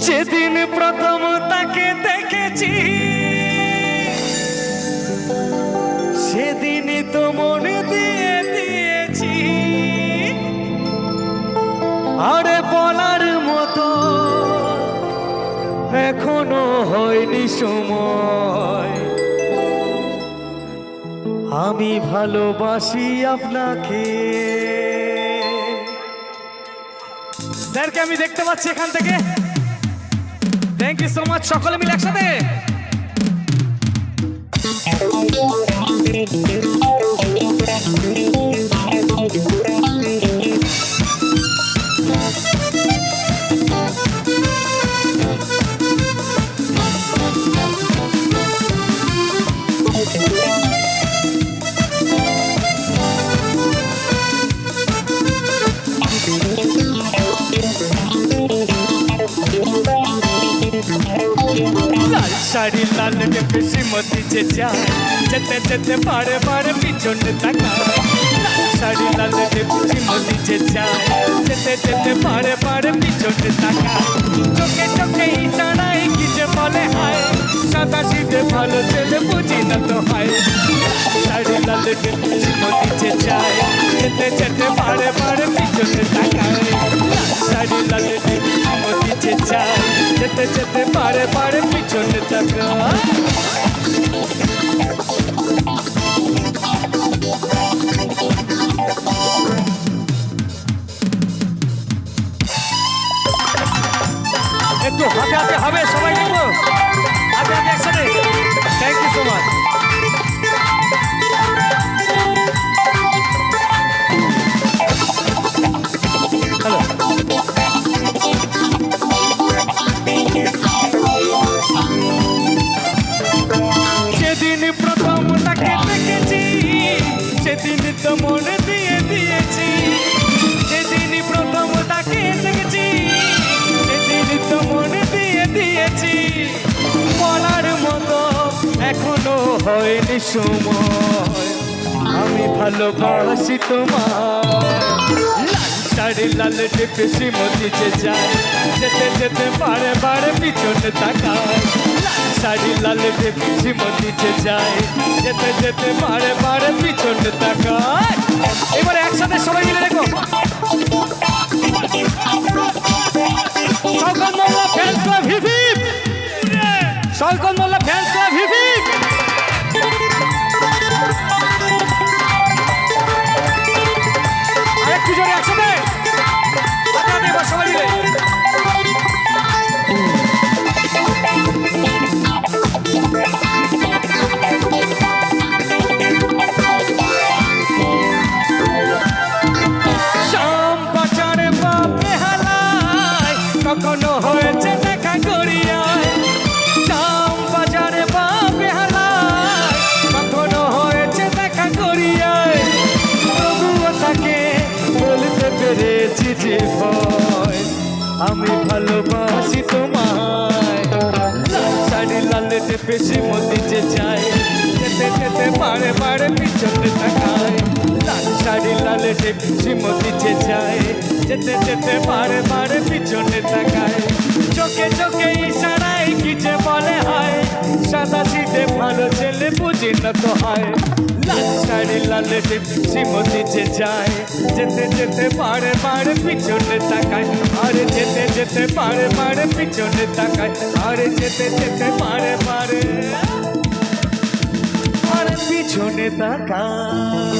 যেদিন প্রথম তাকে দেখেছি সেদিনই তো মনে দিয়ে দিয়েছি। আরে বলার মতো এখনো হয়নি সময়, আমি ভালোবাসি আপনাকে। স্যারকে আমি দেখতে পাচ্ছি এখান থেকে। থ্যাংক ইউ সো মাচ, সকলে মিলে একসাথে। লাল শাড়ি লাল বেশি মতি যে যায়, যেতে যেতে বারে বারে পিছনে তাকায়। লাল শাড়ি লাল বেশি মতি যে যায়, যেতে যেতে বারে বারে পিছনে তাকায়। চোখে চোখে ইশারায় কি যে বলে হায়, সাদা সিধে ভালো ছেলে বুঝি না তো হয়। শাড়ি লাল বেশি মতি যে যায়, যেতে যেতে বারে বারে পিছনে তাকায়। শাড়ি লাল বেশি মতি যে যায়, যেতে যেতে বারে বারে পিছনে তাকায়। একটু হাতে হাতে হবে, সবাই দেখবো হাতে হাতে একসাথে। Thank you so much. Hello, সেদিন প্রথম তাকে দেখেছি সেদিন তো মনে দিয়ে দিয়েছি। সেদিন প্রথম তাকে দেখেছি সেদিন তো মনে দিয়ে দিয়েছি। বলার মতো এখনো হয়নি সময়, আমি ভালোবাসি তোমায়। লাল শাড়ি লাল বেশি মতি যে যায়, যেতে যেতে বারে বারে পিছনে তাকায়। লাল শাড়ি লাল বেশি মতি যে যায়, যেতে যেতে বারে বারে পিছনে তাকায়। এবারে একসাথে সবাই মিলে দেখো। Shawkat Molla fans club hip hip, Shawkat Molla fans club hip hip. আরেকটু জোরে একসাথে সবাই মিলে। শাম বাজারে বাপে হালায় কখনো হয়েছে দেখা গড়িয়ায়। শাম বাজারে বাপে হালায় কখনো হয়েছে দেখা গড়িয়ায়। তবুও তাকে বলতে পেরেছি যে ভয়, আমি ভালোবাসি তোমায়। লাল শাড়ি লাল বেশি মতি যে যায়, যেতে যেতে বারে বারে পিছনে তাকায়। লাল শাড়ি লাল বেশি মতি যে যায়, যেতে যেতে বারে বারে পিছনে তাকায়। চোখে চোখে ইশারায় কি যে বলে হয়, সাদা সিধে ভালো ছেলে বুঝি না তো হয়। লাল শাড়ি লাল বেশি মতি যে যায়, যেতে যেতে বারে বারে পিছনে তাকায়। আরে যেতে যেতে বারে বারে পিছনে তাকায়। আরে যেতে যেতে বারে বারে আরে পিছনে তাকায়।